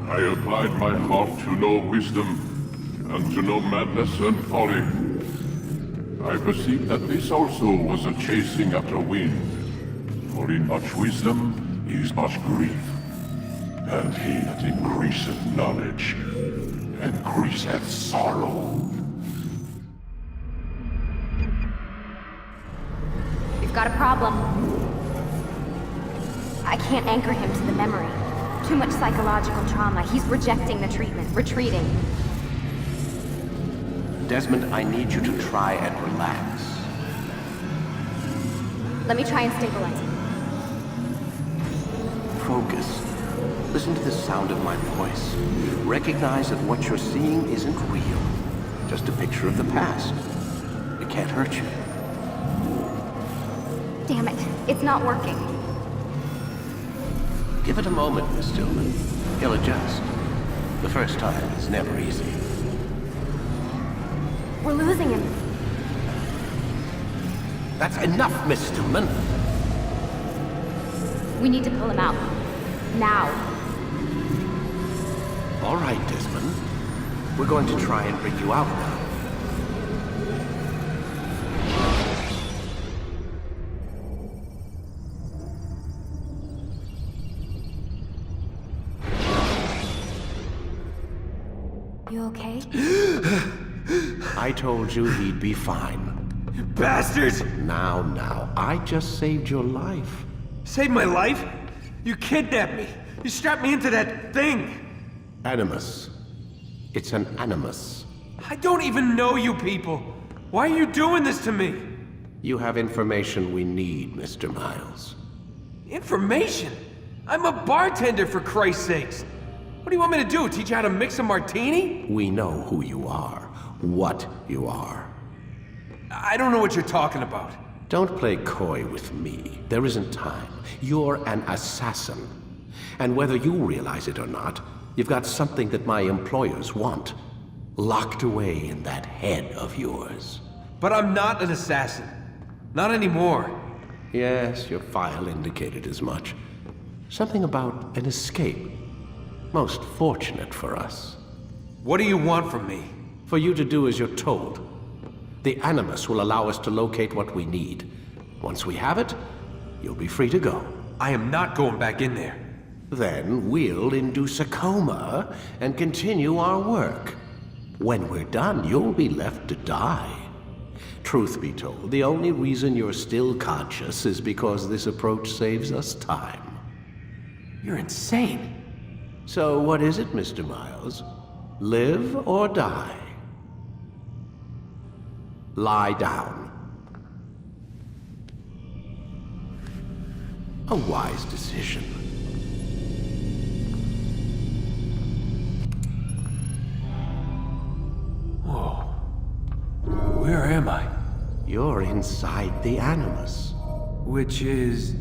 I applied my heart to know wisdom, and to know madness and folly. I perceived that this also was a chasing after wind. For in much wisdom is much grief, and he that increaseth knowledge increaseth sorrow. We've got a problem. I can't anchor him to the memory. Too much psychological trauma. He's rejecting the treatment, retreating. Desmond, I need you to try and relax. Let me try and stabilize him. Focus. Listen to the sound of my voice. Recognize that what you're seeing isn't real. Just a picture of the past. It can't hurt you. Damn it, it's not working. Give it a moment, Miss Stillman. He'll adjust. The first time is never easy. We're losing him. That's enough, Miss Stillman. We need to pull him out. Now. All right, Desmond. We're going to try and bring you out now. You okay? I told you he'd be fine. You bastards! Now, I just saved your life. Saved my life? You kidnapped me. You strapped me into that thing. Animus. It's an animus. I don't even know you people. Why are you doing this to me? You have information we need, Mr. Miles. Information? I'm a bartender, for Christ's sakes. What do you want me to do? Teach you how to mix a martini? We know who you are, what you are. I don't know what you're talking about. Don't play coy with me. There isn't time. You're an assassin. And whether you realize it or not, you've got something that my employers want. Locked away in that head of yours. But I'm not an assassin. Not anymore. Yes, your file indicated as much. Something about an escape. Most fortunate for us. What do you want from me? For you to do as you're told. The Animus will allow us to locate what we need. Once we have it, you'll be free to go. I am not going back in there. Then we'll induce a coma and continue our work. When we're done, you'll be left to die. Truth be told, the only reason you're still conscious is because this approach saves us time. You're insane. So what is it, Mr. Miles? Live or die? Lie down. A wise decision. Whoa. Where am I? You're inside the Animus. Which is...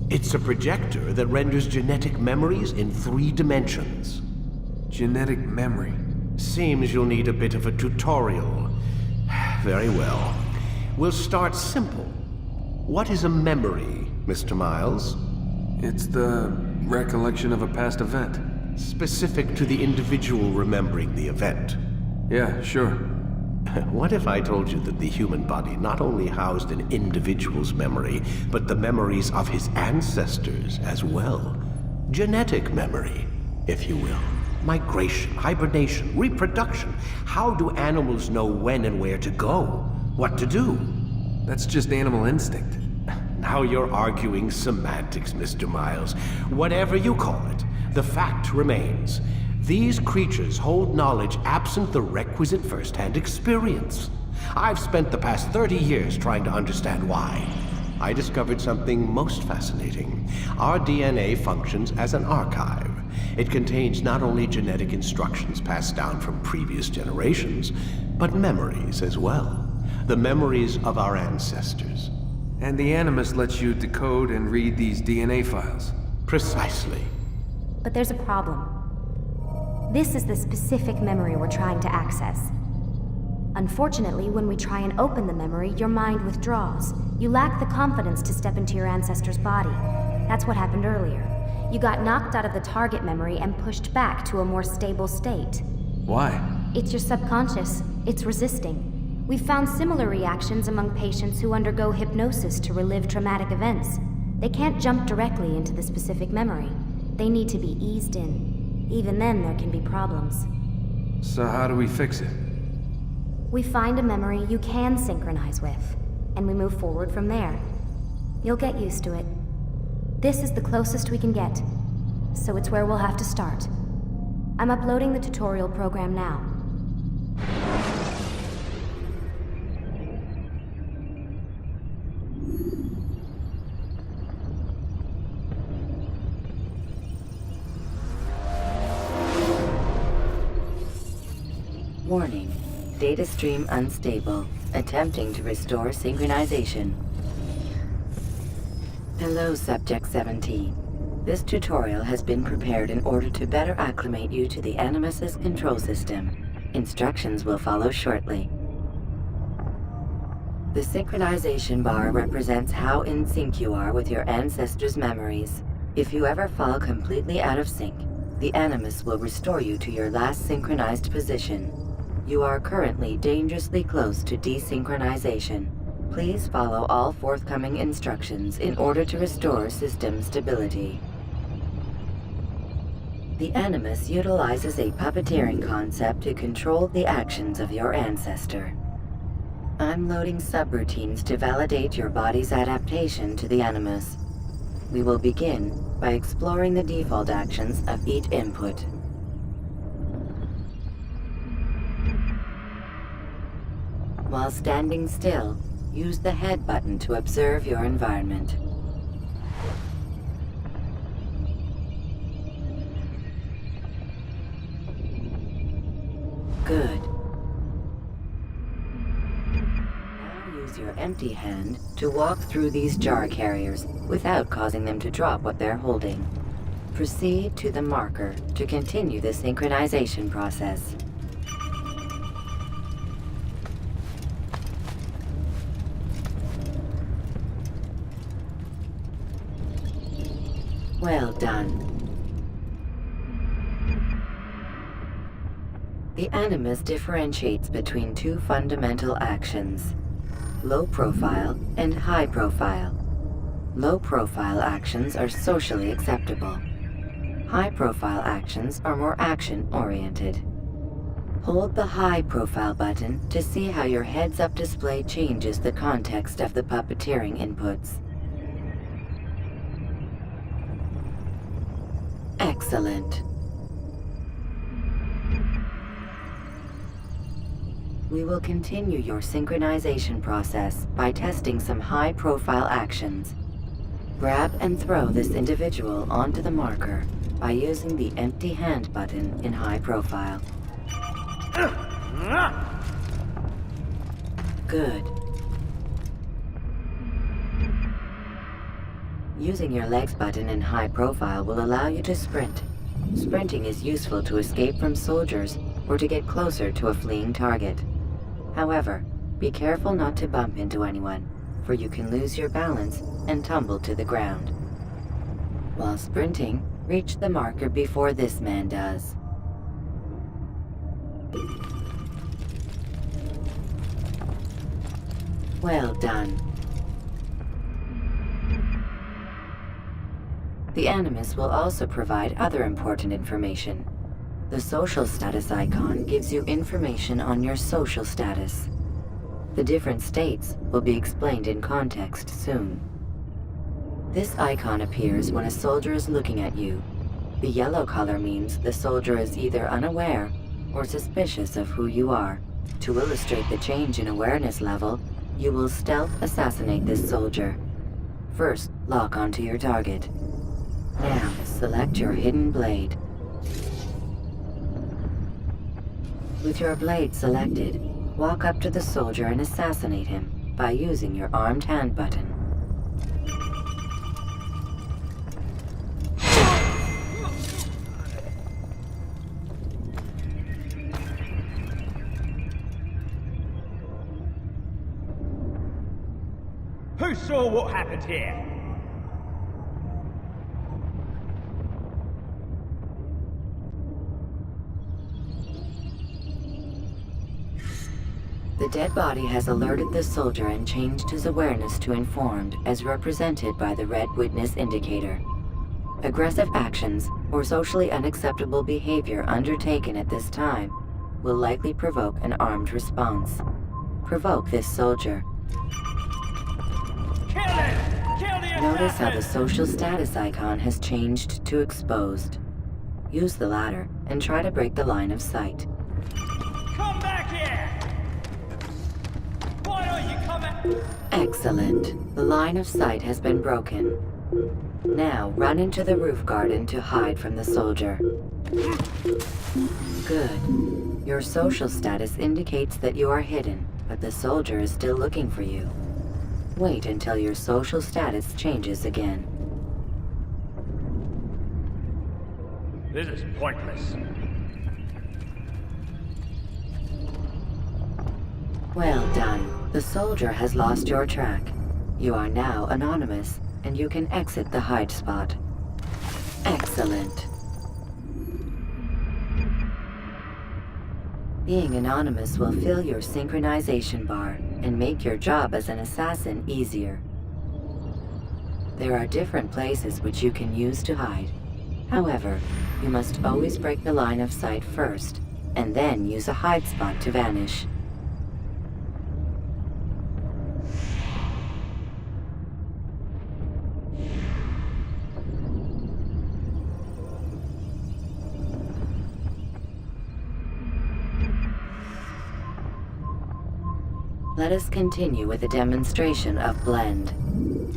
It's a projector that renders genetic memories in 3 dimensions. genetic memory. Seems you'll need a bit of a tutorial. Very well. We'll start simple. What is a memory, Mr. Miles? It's the recollection of a past event. Specific to the individual remembering the event. Yeah, sure. What if I told you that the human body not only housed an individual's memory, but the memories of his ancestors as well? Genetic memory, if you will. Migration, hibernation, reproduction. How do animals know when and where to go? What to do? That's just animal instinct. Now you're arguing semantics, Mr. Miles. Whatever you call it, the fact remains. These creatures hold knowledge absent the requisite first-hand experience. I've spent the past 30 years trying to understand why. I discovered something most fascinating. Our DNA functions as an archive. It contains not only genetic instructions passed down from previous generations, but memories as well. The memories of our ancestors. And the Animus lets you decode and read these DNA files. Precisely. But there's a problem. This is the specific memory we're trying to access. Unfortunately, when we try and open the memory, your mind withdraws. You lack the confidence to step into your ancestor's body. That's what happened earlier. You got knocked out of the target memory and pushed back to a more stable state. Why? It's your subconscious. It's resisting. We've found similar reactions among patients who undergo hypnosis to relive traumatic events. They can't jump directly into the specific memory. They need to be eased in. Even then, there can be problems. So how do we fix it? We find a memory you can synchronize with, and we move forward from there. You'll get used to it. This is the closest we can get, so it's where we'll have to start. I'm uploading the tutorial program now. Warning. Data stream unstable. Attempting to restore synchronization. Hello, Subject 17. This tutorial has been prepared in order to better acclimate you to the Animus's control system. Instructions will follow shortly. The synchronization bar represents how in sync you are with your ancestors' memories. If you ever fall completely out of sync, the Animus will restore you to your last synchronized position. You are currently dangerously close to desynchronization. Please follow all forthcoming instructions in order to restore system stability. The Animus utilizes a puppeteering concept to control the actions of your ancestor. I'm loading subroutines to validate your body's adaptation to the Animus. We will begin by exploring the default actions of each input. While standing still, use the head button to observe your environment. Good. Now use your empty hand to walk through these jar carriers without causing them to drop what they're holding. Proceed to the marker to continue the synchronization process. Well done. The Animus differentiates between two fundamental actions: low profile and high profile. Low profile actions are socially acceptable. High profile actions are more action-oriented. Hold the high profile button to see how your heads-up display changes the context of the puppeteering inputs. Excellent. We will continue your synchronization process by testing some high-profile actions. Grab and throw this individual onto the marker by using the empty hand button in high profile. Good. Using your legs button in high profile will allow you to sprint. Sprinting is useful to escape from soldiers or to get closer to a fleeing target. However, be careful not to bump into anyone, for you can lose your balance and tumble to the ground. While sprinting, reach the marker before this man does. Well done. The Animus will also provide other important information. The social status icon gives you information on your social status. The different states will be explained in context soon. This icon appears when a soldier is looking at you. The yellow color means the soldier is either unaware or suspicious of who you are. To illustrate the change in awareness level, you will stealth assassinate this soldier. First, lock onto your target. Now, select your hidden blade. With your blade selected, walk up to the soldier and assassinate him by using your armed hand button. Who saw what happened here? The dead body has alerted the soldier and changed his awareness to informed, as represented by the red witness indicator. Aggressive actions or socially unacceptable behavior undertaken at this time will likely provoke an armed response. Provoke this soldier. Kill it! Kill the Notice how the assassin! social status icon has changed to exposed. Use the latter and try to break the line of sight. Come back here! Why don't you come at... Excellent. The line of sight has been broken. Now run into the roof garden to hide from the soldier. Good. Your social status indicates that you are hidden, but the soldier is still looking for you. Wait until your social status changes again. This is pointless. Well done. The soldier has lost your track. You are now anonymous, and you can exit the hide spot. Excellent. Being anonymous will fill your synchronization bar and make your job as an assassin easier. There are different places which you can use to hide. However, you must always break the line of sight first, and then use a hide spot to vanish. Let us continue with a demonstration of Blend.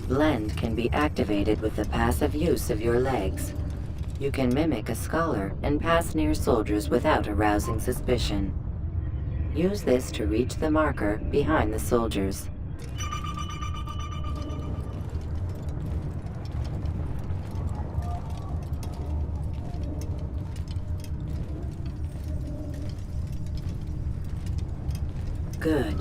Blend can be activated with the passive use of your legs. You can mimic a scholar and pass near soldiers without arousing suspicion. Use this to reach the marker behind the soldiers. Good.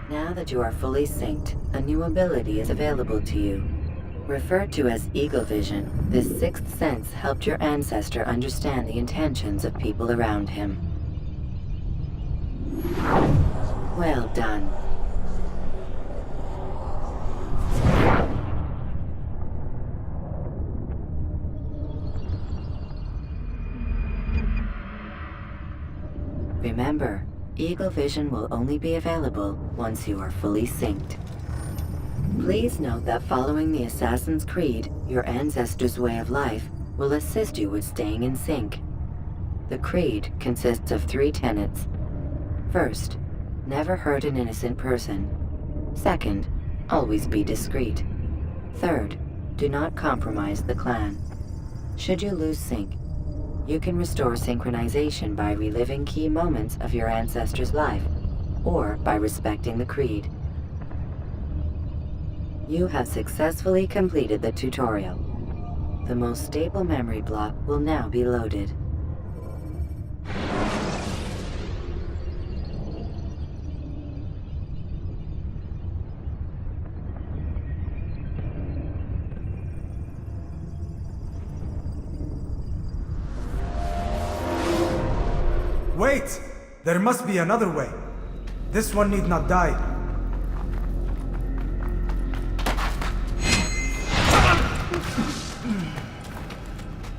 Now that you are fully synced, a new ability is available to you. Referred to as Eagle Vision, this sixth sense helped your ancestor understand the intentions of people around him. Well done. Remember, Eagle Vision will only be available once you are fully synced. Please note that following the Assassin's Creed, your ancestors' way of life, will assist you with staying in sync. The Creed consists of 3 tenets. First, never hurt an innocent person. Second, always be discreet. Third, do not compromise the clan. Should you lose sync, you can restore synchronization by reliving key moments of your ancestor's life, or by respecting the Creed. You have successfully completed the tutorial. The most stable memory block will now be loaded. Wait! There must be another way. This one need not die.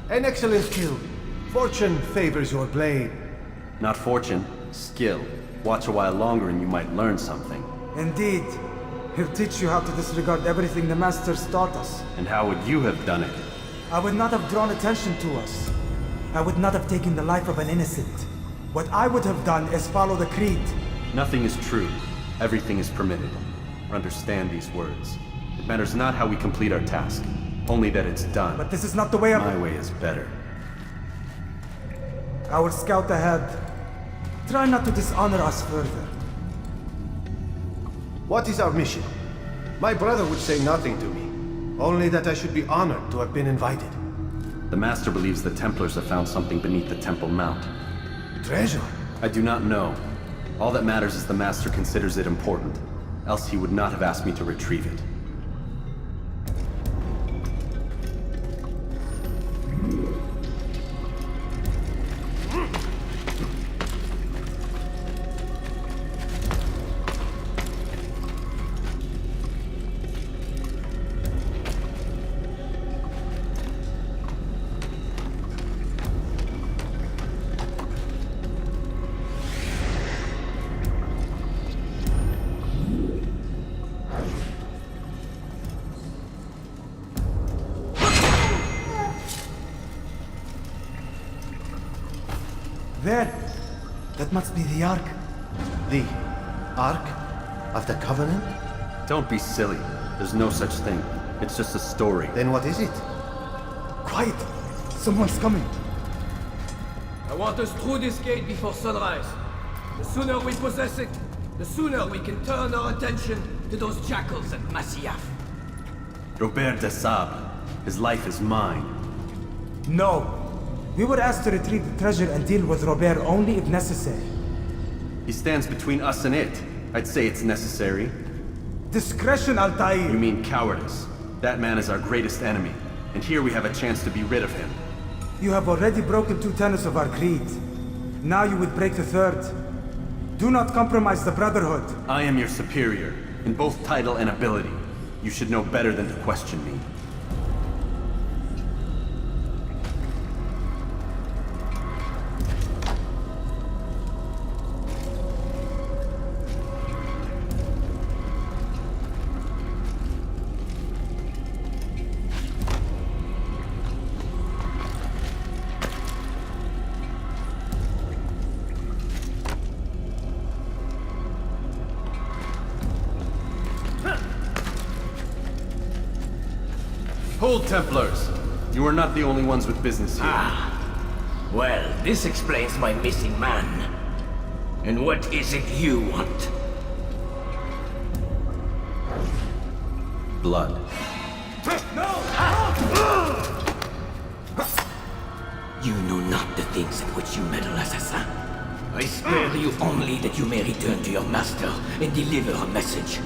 An excellent kill. Fortune favors your blade. Not fortune, skill. Watch a while longer and you might learn something. Indeed. He'll teach you how to disregard everything the Masters taught us. And how would you have done it? I would not have drawn attention to us. I would not have taken the life of an innocent. What I would have done is follow the Creed. Nothing is true. Everything is permitted. Understand these words. It matters not how we complete our task, only that it's done. But this is not the way of... My way is better. I will scout ahead. Try not to dishonor us further. What is our mission? My brother would say nothing to me. Only that I should be honored to have been invited. The Master believes the Templars have found something beneath the Temple Mount. Treasure? I do not know. All that matters is the Master considers it important. Else he would not have asked me to retrieve it. That must be the Ark. The Ark of the Covenant? Don't be silly. There's no such thing. It's just a story. Then what is it? Quiet! Someone's coming. I want us through this gate before sunrise. The sooner we possess it, the sooner we can turn our attention to those jackals at Masyaf. Robert de Sable. His life is mine. No. We were asked to retrieve the treasure and deal with Robert only if necessary. He stands between us and it. I'd say it's necessary. Discretion, You Altair! mean cowardice. That man is our greatest enemy, and here we have a chance to be rid of him. You have already broken 2 tenets of our creed. Now you would break the 3rd. Do not compromise the Brotherhood. I am your superior, in both title and ability. You should know better than to question me. Hold, Templars! You are not the only ones with business here. Well, this explains my missing man. And what is it you want? Blood. You know not the things in which you meddle, assassin. I spare you only that you may return to your master and deliver a message.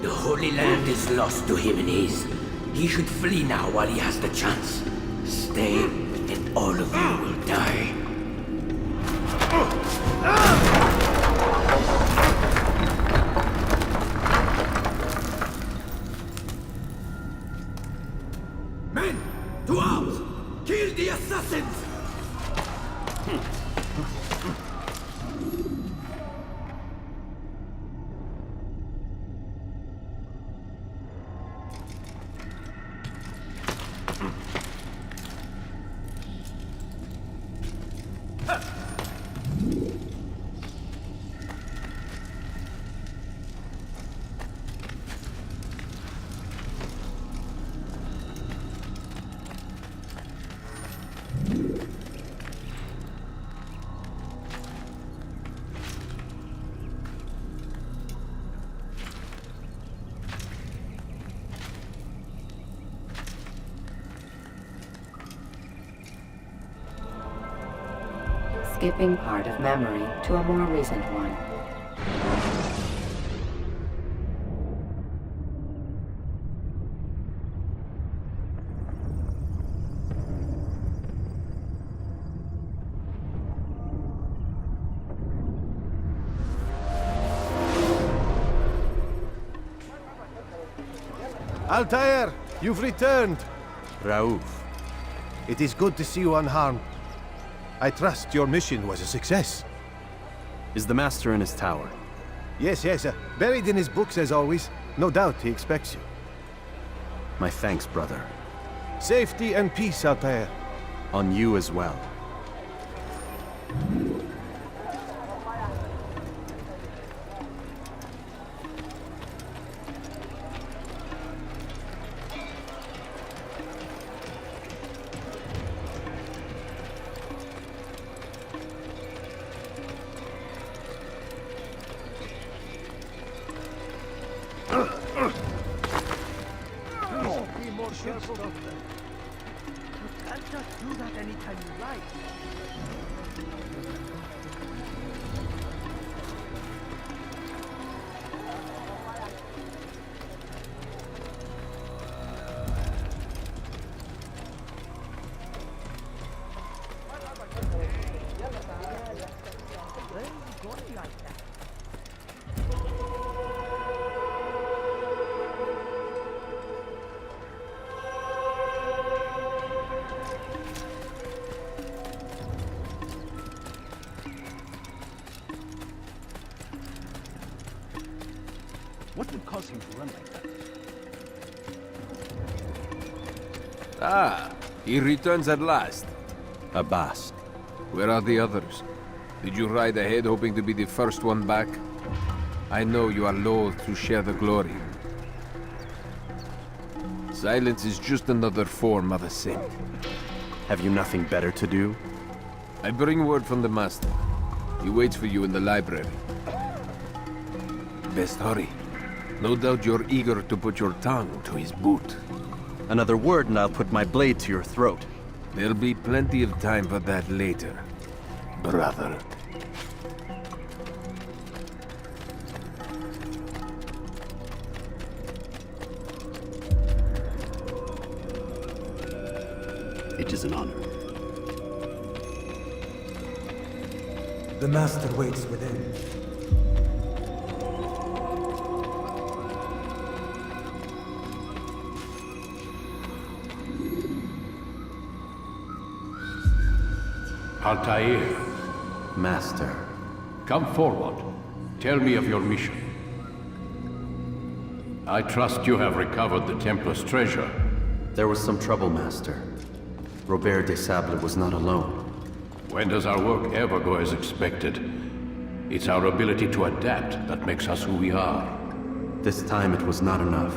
The Holy Land is lost to him and his. He should flee now while he has the chance. Stay, and all of you will die. Men, to arms! Kill the assassins! Skipping part of memory to a more recent one. Altair, you've returned. Raouf. It is good to see you unharmed. I trust your mission was a success. Is the Master in his tower? Yes, buried in his books as always. No doubt he expects you. My thanks, brother. Safety and peace, Altair. On you as well. What would cause him to run like that? Ah, he returns at last. Abbas. Where are the others? Did you ride ahead hoping to be the first one back? I know you are loath to share the glory. Silence is just another form of assent. Have you nothing better to do? I bring word from the Master. He waits for you in the library. Best hurry. No doubt you're eager to put your tongue to his boot. Another word and I'll put my blade to your throat. There'll be plenty of time for that later, brother. It is an honor. The Master waits within. Altair, Master. come forward. Tell me of your mission. I trust you have recovered the Templar's treasure. There was some trouble, Master. Robert de Sable was not alone. When does our work ever go as expected? It's our ability to adapt that makes us who we are. This time it was not enough.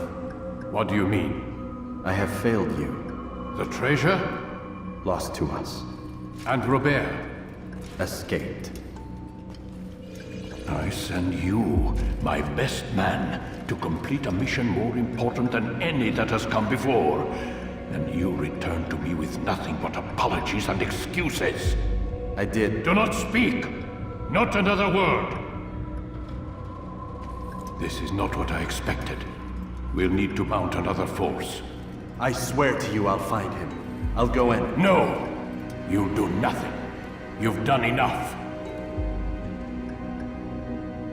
What do you mean? I have failed you. The treasure? Lost to us. And Robert? Escaped. I send you, my best man, to complete a mission more important than any that has come before. And you return to me with nothing but apologies and excuses. I did. Do not speak! Not another word! This is not what I expected. We'll need to mount another force. I swear to you I'll find him. I'll go in. No! You'll do nothing. You've done enough.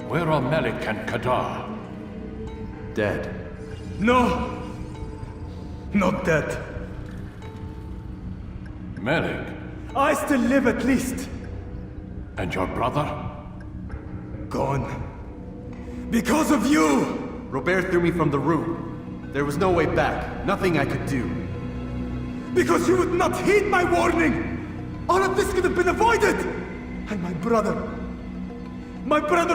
Where are Melik and Kadar? Dead. No! Not dead. Melik? I still live at least. And your brother? Gone. Because of you! Robert threw me from the room. There was no way back. Nothing I could do. Because you would not heed my warning! All of this could have been avoided! And my brother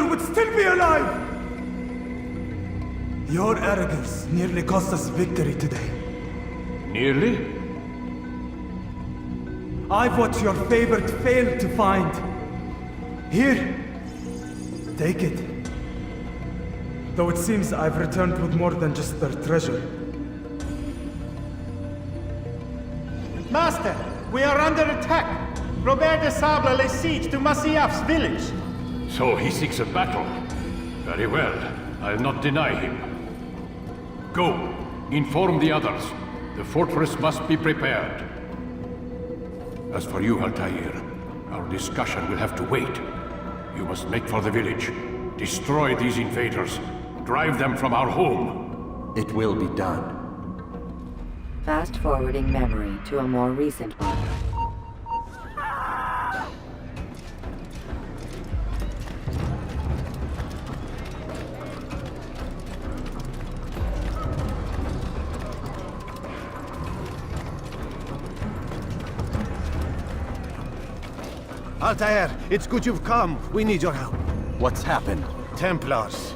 would still be alive! Your arrogance nearly cost us victory today. Nearly? I've what your favorite failed to find. Here, take it. Though it seems I've returned with more than just their treasure. Master, we are under attack. Robert de Sable lays siege to Masyaf's village. So he seeks a battle. Very well. I'll not deny him. Go. Inform the others. The fortress must be prepared. As for you, Altair, our discussion will have to wait. You must make for the village. Destroy these invaders. Drive them from our home. It will be done. Fast-forwarding memory to a more recent one. Altair, it's good you've come. We need your help. What's happened? Templars.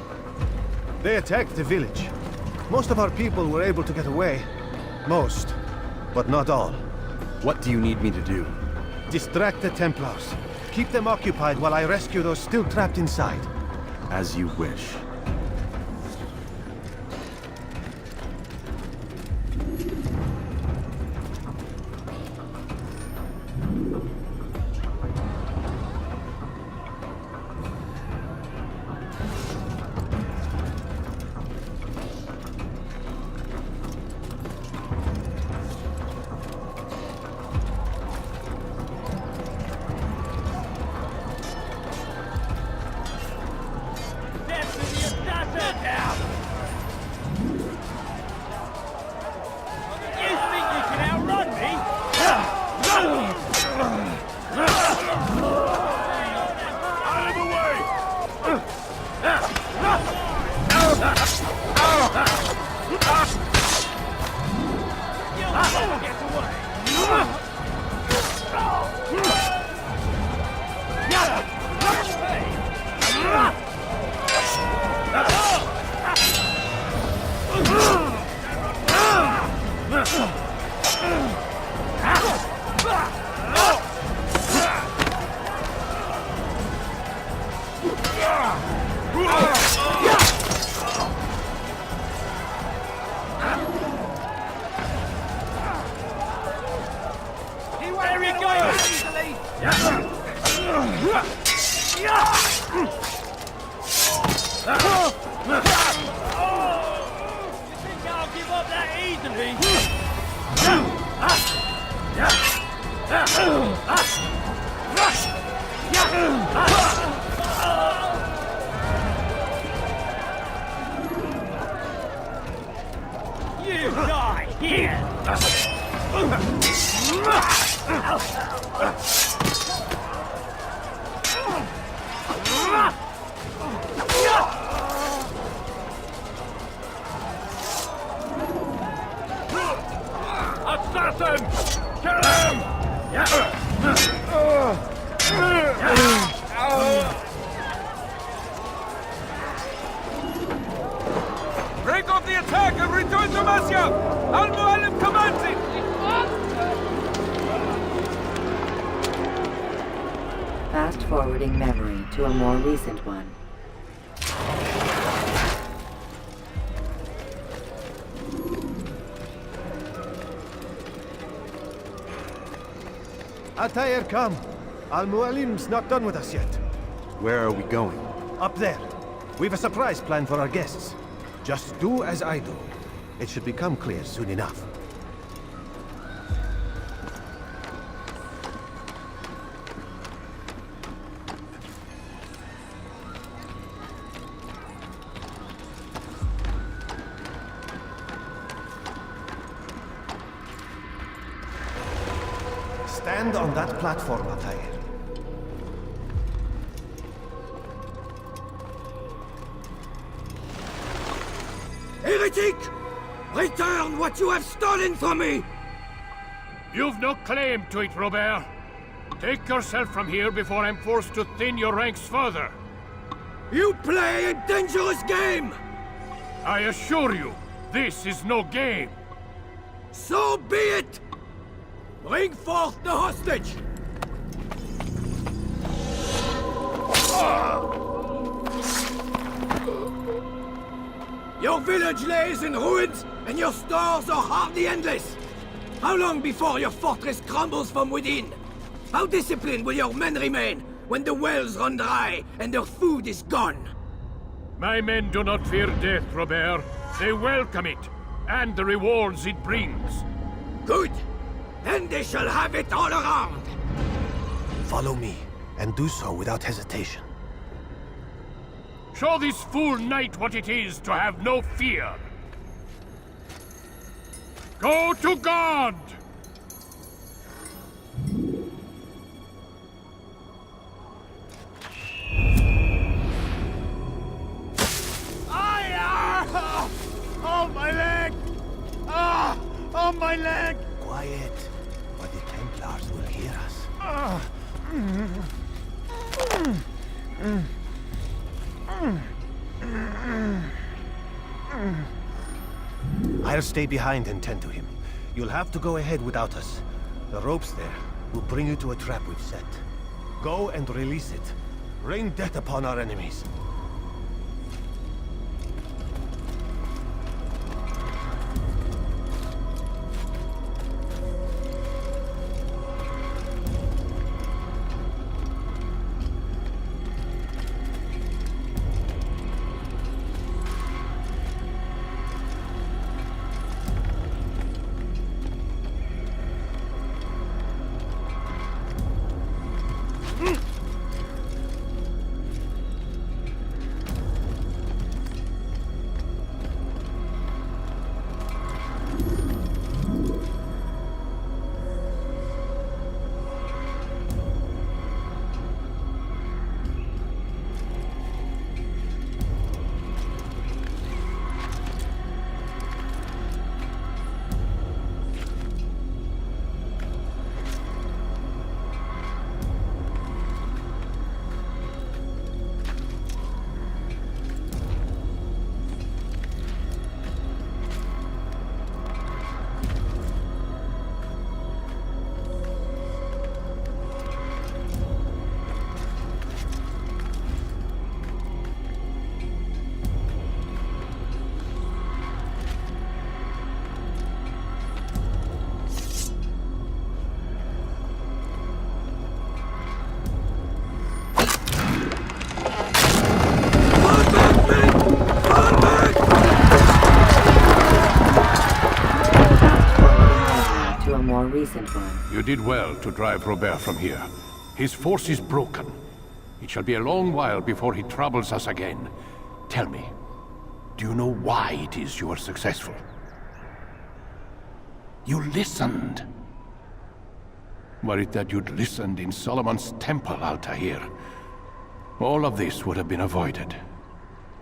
They attacked the village. Most of our people were able to get away. Most, but not all. What do you need me to do? Distract the Templars. Keep them occupied while I rescue those still trapped inside. As you wish. You die here! Assassin! Kill him! Break off the attack and return to Damascus! Al-Mu'allim commands it! Fast-forwarding memory to a more recent one. Atair, come. Al-Mu'allim's not done with us yet. Where are we going? Up there. We've a surprise plan for our guests. Just do as I do. It should become clear soon enough. Stand on that platform, Atair. Heretic! Return what you have stolen from me! You've no claim to it, Robert. Take yourself from here before I'm forced to thin your ranks further. You play a dangerous game! I assure you, this is no game. So be it! Bring forth the hostage! Your village lays in ruins, and your stores are hardly endless. How long before your fortress crumbles from within? How disciplined will your men remain when the wells run dry and their food is gone? My men do not fear death, Robert. They welcome it, and the rewards it brings. Good! Then they shall have it all around! Follow me, and do so without hesitation. Show this fool knight what it is to have no fear. Go to God! Oh, my leg! Ah! Oh, my leg! Quiet, or the Templars will hear us. I'll stay behind and tend to him. You'll have to go ahead without us. The ropes there will bring you to a trap we've set. Go and release it. Rain death upon our enemies. Recent one. You did well to drive Robert from here. His force is broken. It shall be a long while before he troubles us again. Tell me, do you know why it is you are successful? You listened. Were it that you'd listened in Solomon's temple, Altair, all of this would have been avoided.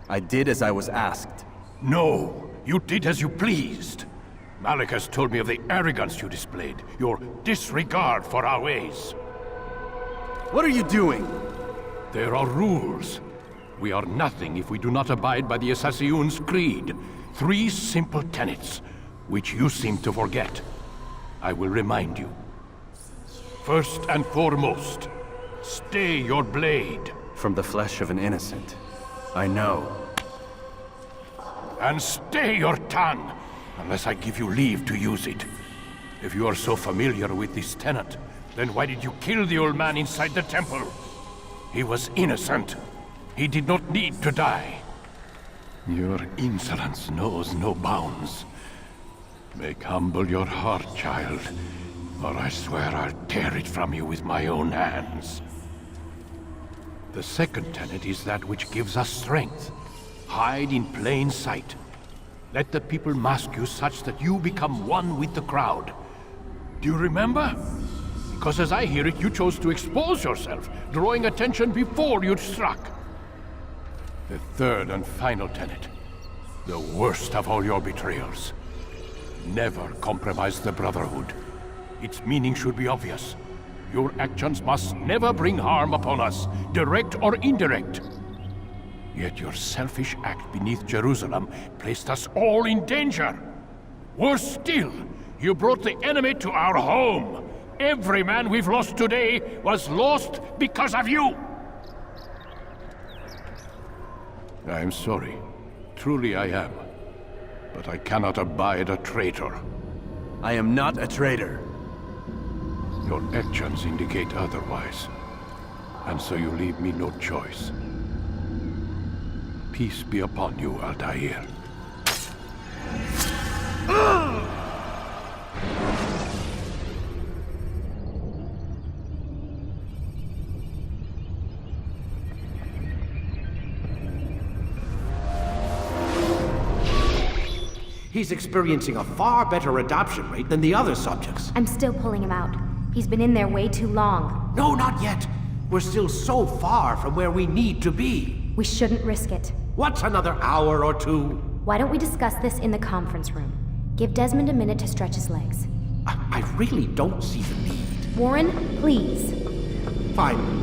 I did as I was asked. No, you did as you pleased. Malik has told me of the arrogance you displayed, your disregard for our ways. What are you doing? There are rules. We are nothing if we do not abide by the Assassin's creed. 3 simple tenets, which you seem to forget. I will remind you. First and foremost, stay your blade. From the flesh of an innocent. I know. And stay your tongue, unless I give you leave to use it. If you are so familiar with this tenet, then why did you kill the old man inside the temple? He was innocent. He did not need to die. Your insolence knows no bounds. Make humble your heart, child, or I swear I'll tear it from you with my own hands. The second tenet is that which gives us strength. Hide in plain sight. Let the people mask you such that you become one with the crowd. Do you remember? Because as I hear it, you chose to expose yourself, drawing attention before you'd struck. The third and final tenet. The worst of all your betrayals. Never compromise the Brotherhood. Its meaning should be obvious. Your actions must never bring harm upon us, direct or indirect. Yet your selfish act beneath Jerusalem placed us all in danger. Worse still, you brought the enemy to our home. Every man we've lost today was lost because of you. I am sorry. Truly I am. But I cannot abide a traitor. I am not a traitor. Your actions indicate otherwise. And so you leave me no choice. Peace be upon you, Altair. He's experiencing a far better adoption rate than the other subjects. I'm still pulling him out. He's been in there way too long. No, not yet. We're still so far from where we need to be. We shouldn't risk it. What's another hour or two? Why don't we discuss this in the conference room? Give Desmond a minute to stretch his legs. I really don't see the need. Warren, please. Fine.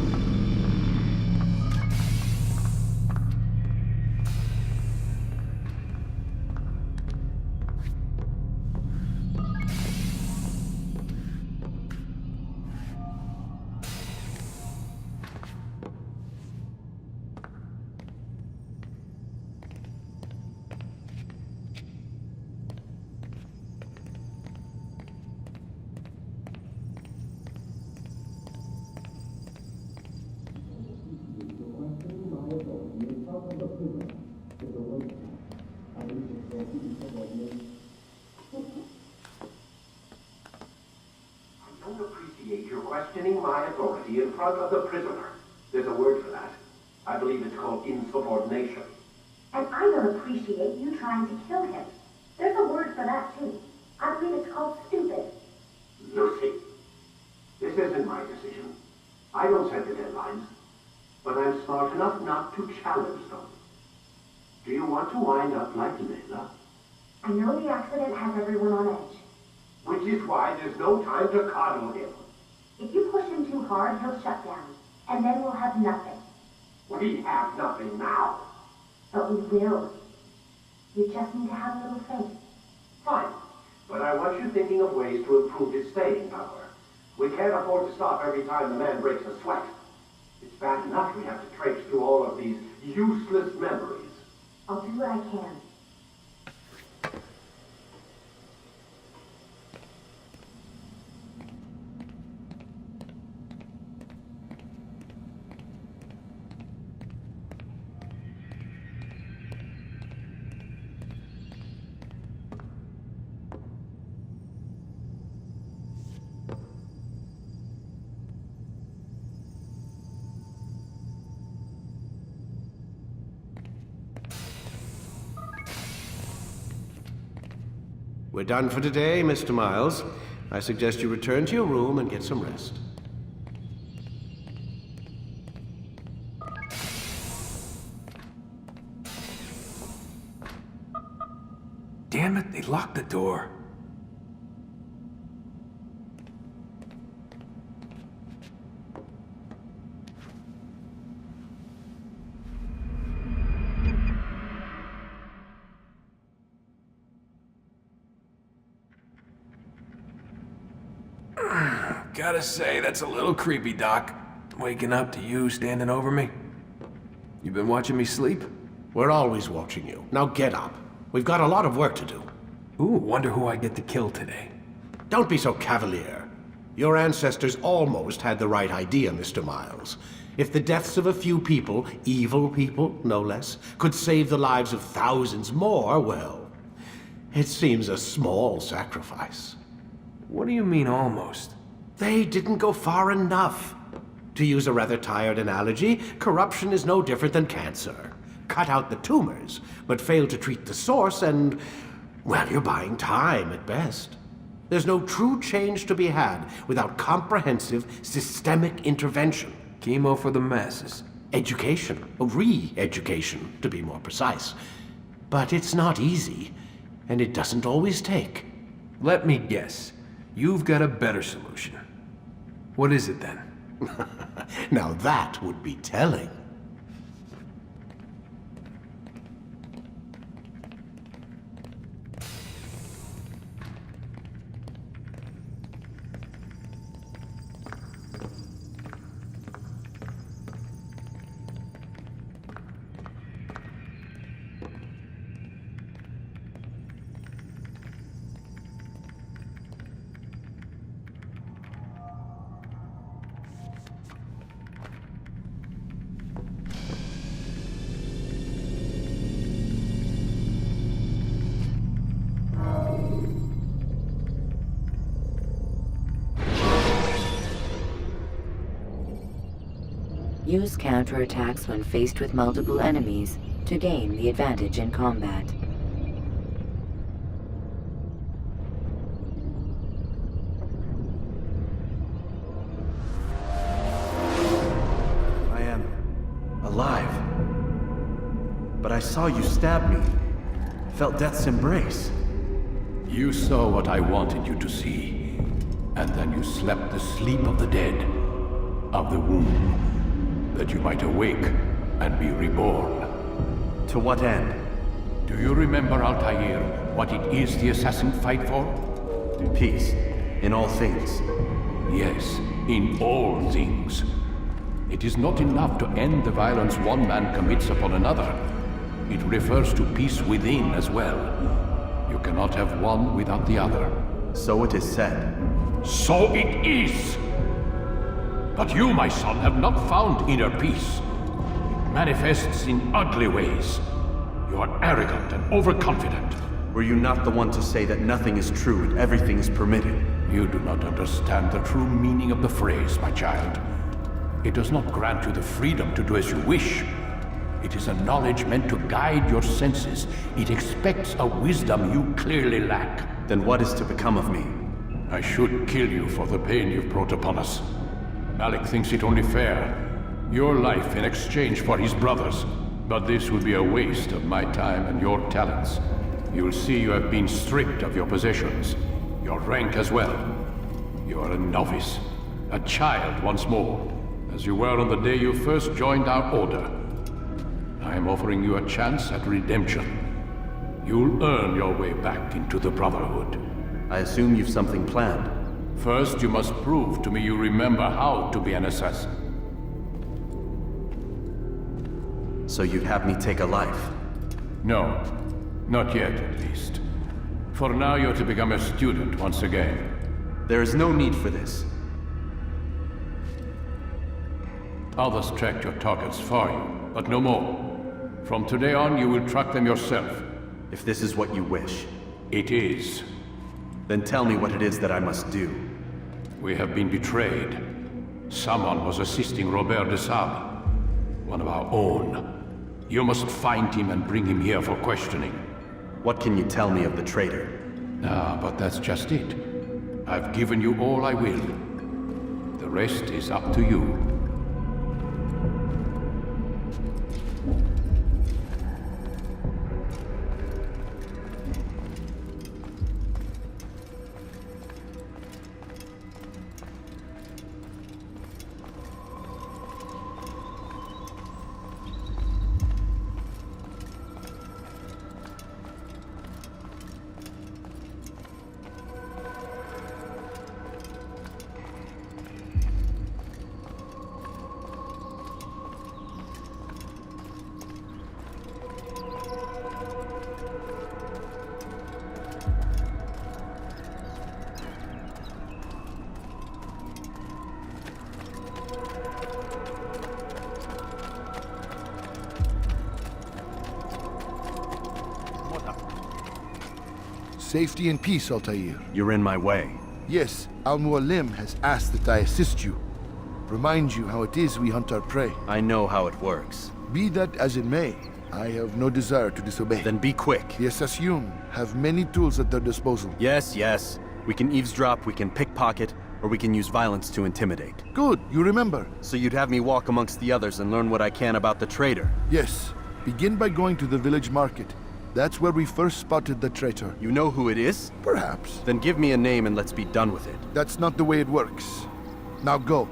Questioning my authority in front of the prisoner. There's a word for that. I believe it's called insubordination. And I don't appreciate you trying to kill him. There's a word for that, too. I believe it's called stupid. Lucy, this isn't my decision. I don't set the deadlines. But I'm smart enough not to challenge them. Do you want to wind up like Layla? I know the accident has everyone on edge. Which is why there's no time to coddle him. If you push him too hard, he'll shut down. And then we'll have nothing. We have nothing now. But we will. You just need to have a little faith. Fine. But I want you thinking of ways to improve his staying power. We can't afford to stop every time the man breaks a sweat. It's bad enough we have to traipse through all of these useless memories. I'll do what I can. We're done for today, Mr. Miles. I suggest you return to your room and get some rest. Damn it, they locked the door. Gotta say, that's a little creepy, Doc. Waking up to you standing over me. You been watching me sleep? We're always watching you. Now get up. We've got a lot of work to do. Ooh, wonder who I get to kill today. Don't be so cavalier. Your ancestors almost had the right idea, Mr. Miles. If the deaths of a few people, evil people, no less, could save the lives of thousands more, well, it seems a small sacrifice. What do you mean, almost? They didn't go far enough. To use a rather tired analogy, corruption is no different than cancer. Cut out the tumors, but fail to treat the source and, well, you're buying time at best. There's no true change to be had without comprehensive, systemic intervention. Chemo for the masses. Education, re-education, to be more precise. But it's not easy, and it doesn't always take. Let me guess. You've got a better solution. What is it then? Now that would be telling. Use counterattacks when faced with multiple enemies to gain the advantage in combat. I am alive. But I saw you stab me. Felt death's embrace. You saw what I wanted you to see, and then you slept the sleep of the dead, of the womb, that you might awake and be reborn. To what end? Do you remember, Altair, what it is the assassin fight for? Peace. In all things. Yes, in all things. It is not enough to end the violence one man commits upon another. It refers to peace within as well. You cannot have one without the other. So it is said. So it is! But you, my son, have not found inner peace. It manifests in ugly ways. You are arrogant and overconfident. Were you not the one to say that nothing is true and everything is permitted? You do not understand the true meaning of the phrase, my child. It does not grant you the freedom to do as you wish. It is a knowledge meant to guide your senses. It expects a wisdom you clearly lack. Then what is to become of me? I should kill you for the pain you've brought upon us. Malik thinks it only fair. Your life in exchange for his brother's. But this would be a waste of my time and your talents. You will see you have been stripped of your possessions. Your rank as well. You are a novice. A child once more. As you were on the day you first joined our order. I am offering you a chance at redemption. You'll earn your way back into the Brotherhood. I assume you've something planned. First, you must prove to me you remember how to be an assassin. So you'd have me take a life? No. Not yet, at least. For now, you're to become a student once again. There is no need for this. Others tracked your targets for you, but no more. From today on, you will track them yourself. If this is what you wish. It is. Then tell me what it is that I must do. We have been betrayed. Someone was assisting Robert de Sable, one of our own. You must find him and bring him here for questioning. What can you tell me of the traitor? Ah, but that's just it. I've given you all I will. The rest is up to you. Safety and peace, Altair. You're in my way. Yes, Al-Mualim has asked that I assist you. Remind you how it is we hunt our prey. I know how it works. Be that as it may, I have no desire to disobey. Then be quick. The Assassin have many tools at their disposal. Yes, yes. We can eavesdrop, we can pickpocket, or we can use violence to intimidate. Good, you remember. So you'd have me walk amongst the others and learn what I can about the traitor? Yes. Begin by going to the village market. That's where we first spotted the traitor. You know who it is? Perhaps. Then give me a name and let's be done with it. That's not the way it works. Now go.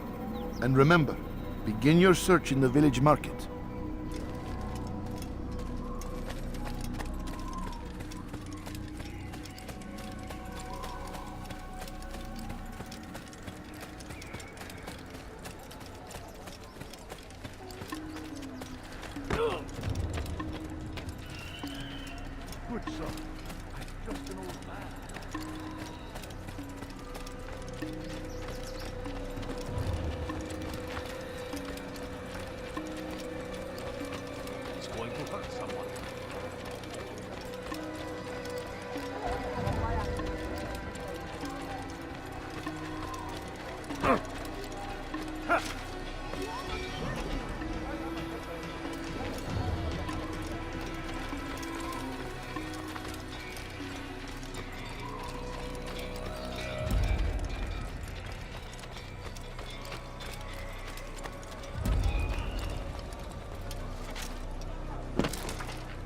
And remember, begin your search in the village market. Good son. I'm just an old man. It's going to hurt someone.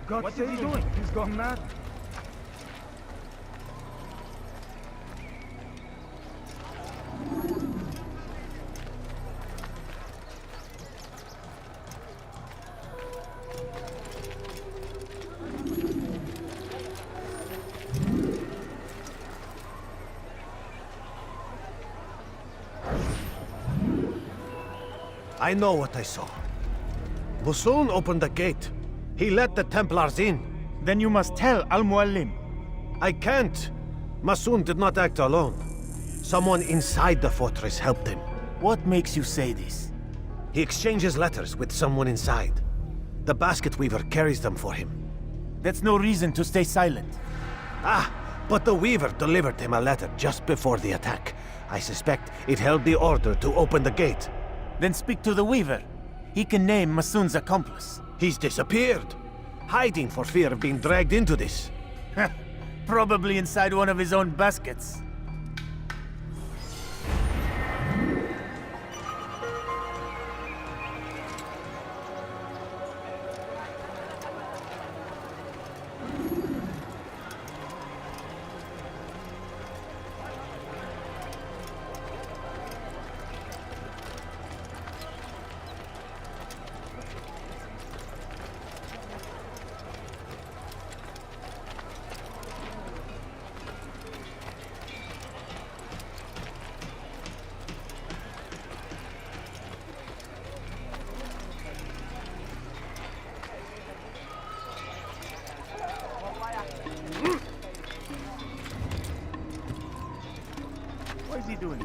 What's he doing? He's gone mad. I know what I saw. Musun opened the gate. He let the Templars in. Then you must tell Al-Mualim. I can't. Masun did not act alone. Someone inside the fortress helped him. What makes you say this? He exchanges letters with someone inside. The basket weaver carries them for him. That's no reason to stay silent. Ah, but the weaver delivered him a letter just before the attack. I suspect it held the order to open the gate. Then speak to the weaver. He can name Masun's accomplice. He's disappeared. Hiding for fear of being dragged into this. Probably inside one of his own baskets. What is he doing?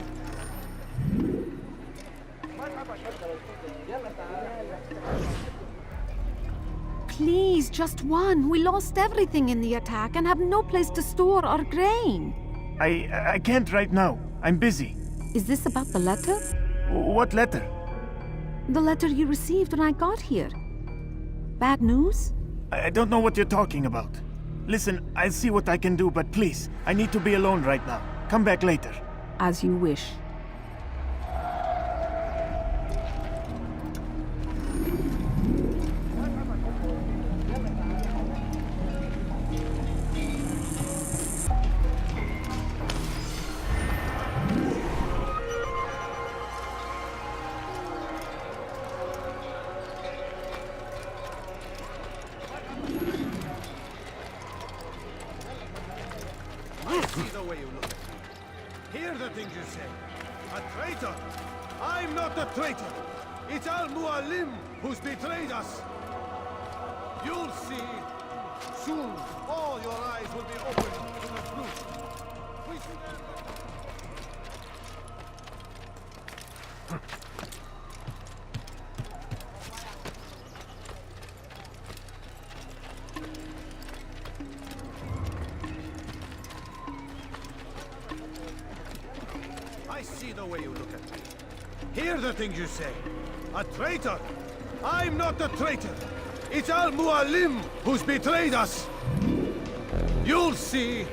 Please, just one. We lost everything in the attack and have no place to store our grain. I can't right now. I'm busy. Is this about the letter? What letter? The letter you received when I got here. Bad news? I don't know what you're talking about. Listen, I'll see what I can do, but please, I need to be alone right now. Come back later. As you wish. See the way you look at me. Hear the things you say. A traitor? I'm not a traitor. It's Al-Mualim who's betrayed us. You'll see. Soon, all your eyes will be opened to the truth. We I see the way you look at me. Hear the things you say. A traitor? I'm not a traitor. It's Al-Mualim who's betrayed us. You'll see.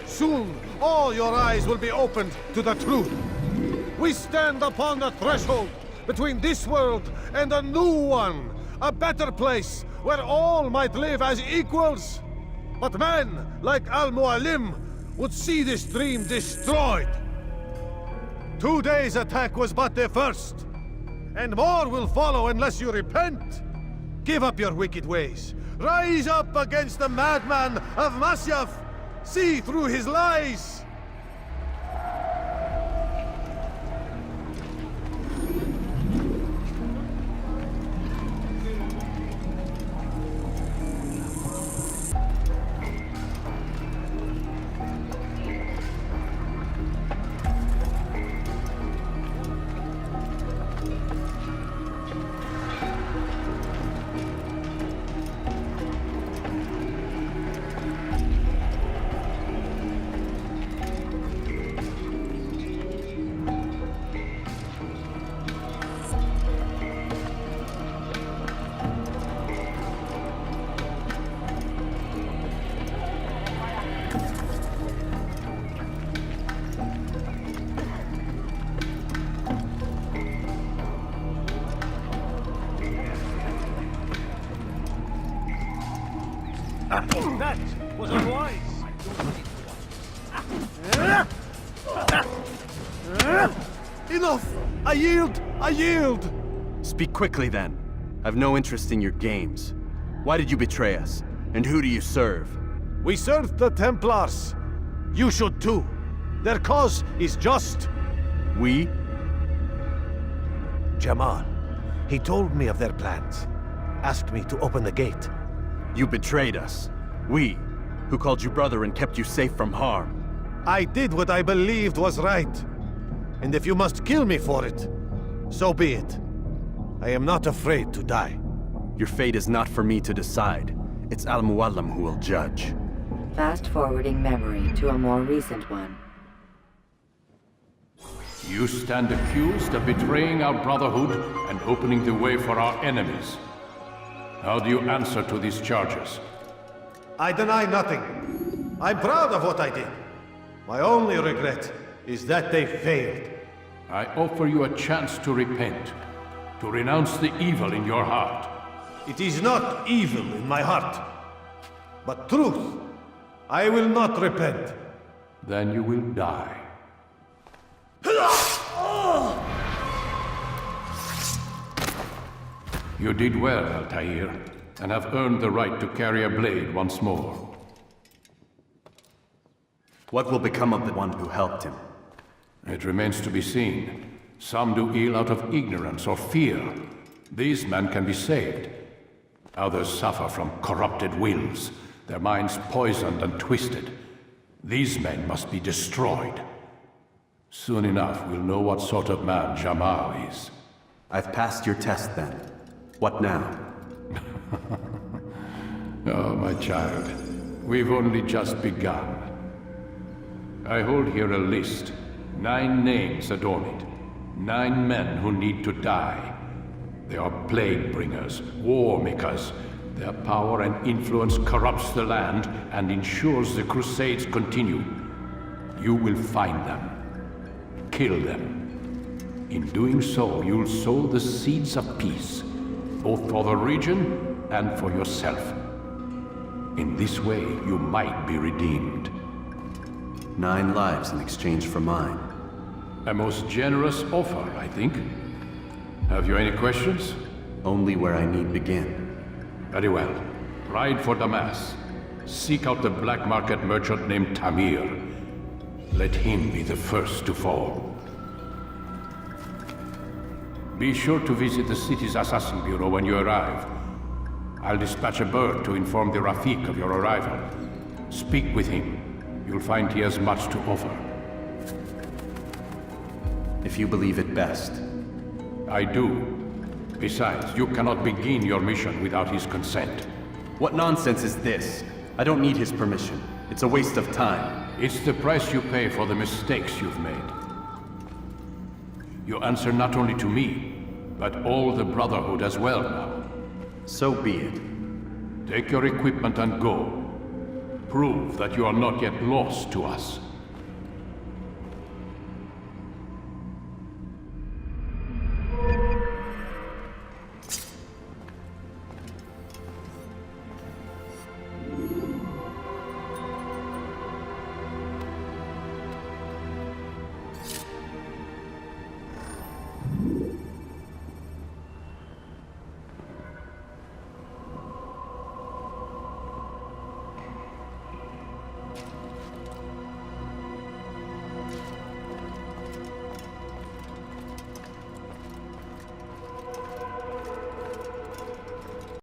Soon, all your eyes will be opened to the truth. We stand upon the threshold between this world and a new one. A better place where all might live as equals. But men like Al-Mualim would see this dream destroyed. Today's attack was but the first. And more will follow unless you repent. Give up your wicked ways. Rise up against the madman of Masyaf. See through his lies. That was unwise. Enough! I yield! I yield! Speak quickly then. I've no interest in your games. Why did you betray us? And who do you serve? We serve the Templars. You should too. Their cause is just. We? Jamal. He told me of their plans. Asked me to open the gate. You betrayed us. We, who called you brother and kept you safe from harm. I did what I believed was right. And if you must kill me for it, so be it. I am not afraid to die. Your fate is not for me to decide. It's Al-Mualim who will judge. Fast-forwarding memory to a more recent one. You stand accused of betraying our Brotherhood and opening the way for our enemies. How do you answer to these charges? I deny nothing. I'm proud of what I did. My only regret is that they failed. I offer you a chance to repent, to renounce the evil in your heart. It is not evil in my heart, but truth. I will not repent. Then you will die. You did well, Altair, and have earned the right to carry a blade once more. What will become of the one who helped him? It remains to be seen. Some do ill out of ignorance or fear. These men can be saved. Others suffer from corrupted wills, their minds poisoned and twisted. These men must be destroyed. Soon enough, we'll know what sort of man Jamal is. I've passed your test then. What now? Oh, my child. We've only just begun. I hold here a list. 9 names adorn it. 9 men who need to die. They are plague bringers, war makers. Their power and influence corrupts the land and ensures the Crusades continue. You will find them. Kill them. In doing so, you'll sow the seeds of peace, both for the region and for yourself. In this way, you might be redeemed. 9 lives in exchange for mine. A most generous offer, I think. Have you any questions? Only where I need begin. Very well. Ride for Damascus. Seek out the black market merchant named Tamir. Let him be the first to fall. Be sure to visit the city's assassin bureau when you arrive. I'll dispatch a bird to inform the Rafik of your arrival. Speak with him. You'll find he has much to offer. If you believe it best. I do. Besides, you cannot begin your mission without his consent. What nonsense is this? I don't need his permission. It's a waste of time. It's the price you pay for the mistakes you've made. You answer not only to me, but all the Brotherhood as well now. So be it. Take your equipment and go. Prove that you are not yet lost to us.